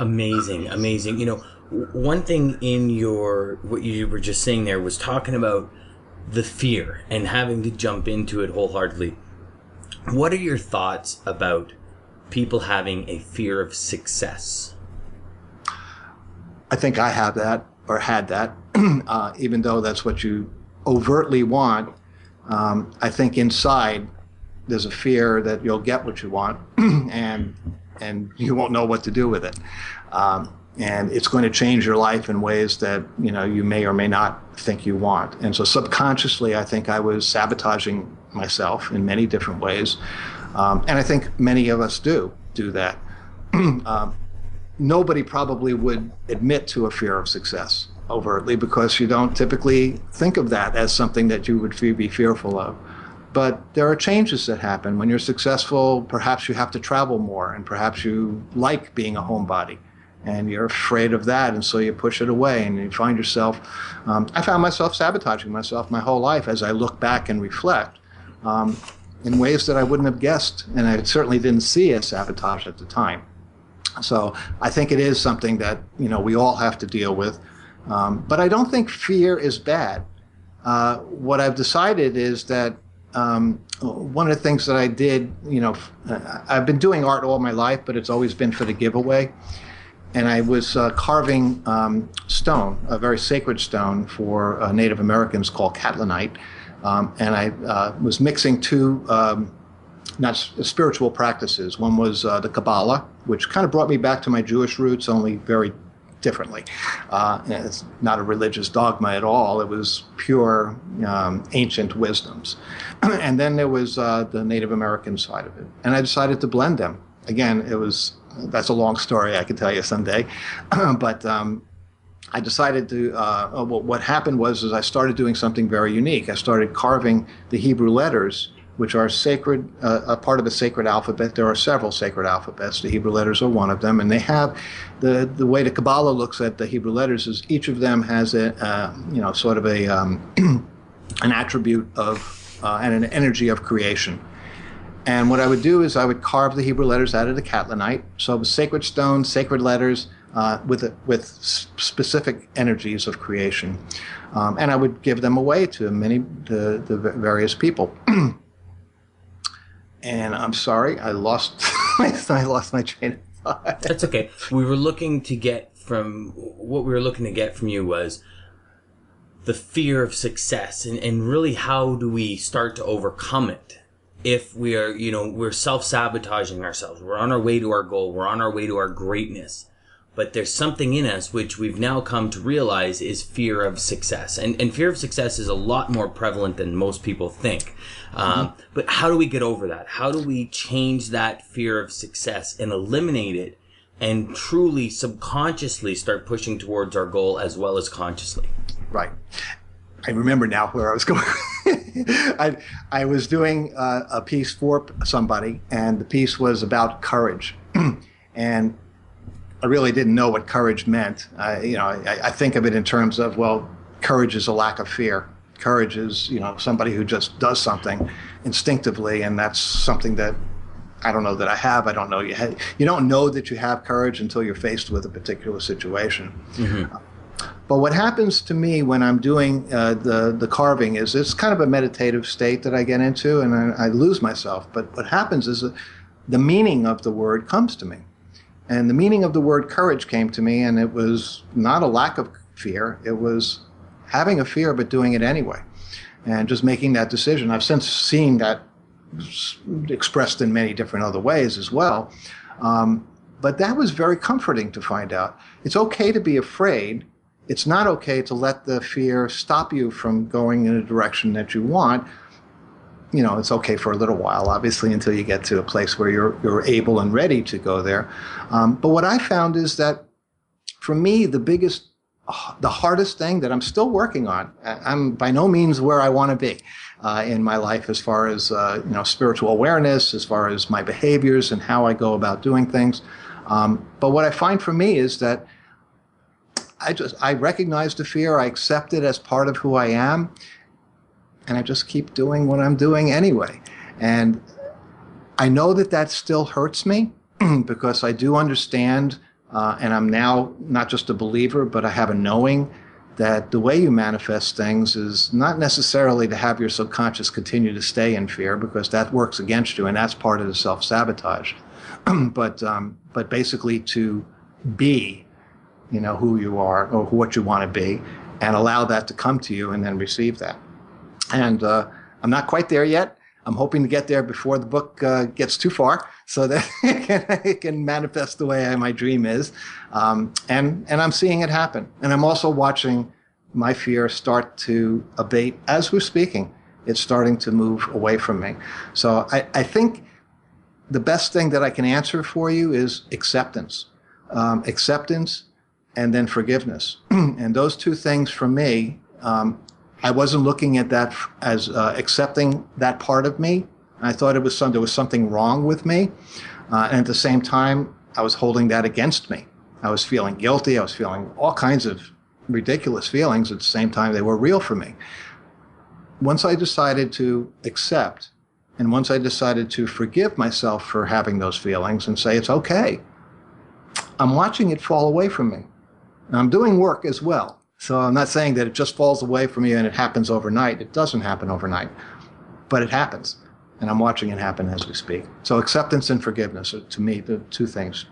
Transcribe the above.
Amazing, amazing. One thing in what you were just saying there was talking about the fear and having to jump into it wholeheartedly. What are your thoughts about people having a fear of success? I think I have that, or had that, even though that's what you overtly want. I think inside there's a fear that you'll get what you want, and you won't know what to do with it. And it's going to change your life in ways that you may or may not think you want. And so subconsciously, I think I was sabotaging myself in many different ways. And I think many of us do that. Nobody probably would admit to a fear of success overtly, because you don't typically think of that as something that you would be fearful of. But there are changes that happen. When you're successful, perhaps you have to travel more, and perhaps you like being a homebody, and you're afraid of that, and so you push it away, and you find yourself, I found myself sabotaging myself my whole life as I look back and reflect, in ways that I wouldn't have guessed, and I certainly didn't see as sabotage at the time. So I think it is something that we all have to deal with, but I don't think fear is bad. What I've decided is that one of the things that I did, I've been doing art all my life, but it's always been for the giveaway. And I was carving stone, a very sacred stone for Native Americans called catlinite. And I was mixing two not spiritual practices. One was the Kabbalah, which kind of brought me back to my Jewish roots, only very differently. It's not a religious dogma at all. It was pure ancient wisdoms. And then there was the Native American side of it. And I decided to blend them. Again, that's a long story I could tell you someday. But I decided to, what happened was I started doing something very unique. I started carving the Hebrew letters, which are sacred, a part of the sacred alphabet. There are several sacred alphabets. The Hebrew letters are one of them. And they have, the way the Kabbalah looks at the Hebrew letters is each of them has sort of a, an attribute of, and an energy of creation. And what I would do is I would carve the Hebrew letters out of the catlinite. So it was sacred stones, sacred letters, with specific energies of creation. And I would give them away to the various people. And I'm sorry, I lost my train of thought. That's okay. What we were looking to get from you was the fear of success, and really how do we start to overcome it if we are, we're self-sabotaging ourselves. We're on our way to our goal. We're on our way to our greatness. But there's something in us which we've now come to realize is fear of success. And fear of success is a lot more prevalent than most people think. But how do we get over that? How do we change that fear of success and eliminate it and truly subconsciously start pushing towards our goal as well as consciously? Right. I remember now where I was going. I was doing a piece for somebody, and the piece was about courage. And I really didn't know what courage meant. I think of it in terms of, well, courage is a lack of fear. Courage is, somebody who just does something instinctively, and that's something that I don't know that I have. I don't know you don't know that you have courage until you're faced with a particular situation. Mm-hmm. But what happens to me when I'm doing the carving is it's kind of a meditative state that I get into, and I lose myself. But what happens is the meaning of the word comes to me. And the meaning of the word courage came to me, and it was not a lack of fear. It was having a fear, but doing it anyway, and just making that decision. I've since seen that expressed in many different other ways as well. But that was very comforting to find out. It's okay to be afraid. It's not okay to let the fear stop you from going in a direction that you want. It's okay for a little while, obviously, until you get to a place where you're able and ready to go there. But what I found is that, for me, the hardest thing that I'm still working on, I'm by no means where I want to be in my life as far as spiritual awareness, as far as my behaviors and how I go about doing things. But what I find for me is that I recognize the fear, I accept it as part of who I am, and I just keep doing what I'm doing anyway. And I know that still hurts me because I do understand And I'm now not just a believer, but I have a knowing that the way you manifest things is not necessarily to have your subconscious continue to stay in fear, because that works against you, and that's part of the self-sabotage. But basically to be, who you are or what you want to be, and allow that to come to you and then receive that. And I'm not quite there yet. I'm hoping to get there before the book gets too far, so that it can manifest the way my dream is. And I'm seeing it happen. And I'm also watching my fear start to abate as we're speaking. It's starting to move away from me. So I think the best thing that I can answer for you is acceptance. Acceptance and then forgiveness. And those two things for me, I wasn't looking at that as accepting that part of me. I thought there was something wrong with me. And at the same time, I was holding that against me. I was feeling guilty. I was feeling all kinds of ridiculous feelings. At the same time, they were real for me. Once I decided to accept, and once I decided to forgive myself for having those feelings and say, it's okay, I'm watching it fall away from me. And I'm doing work as well. So I'm not saying that it just falls away from you and it happens overnight. It doesn't happen overnight, but it happens. And I'm watching it happen as we speak. So acceptance and forgiveness are, to me, the two things.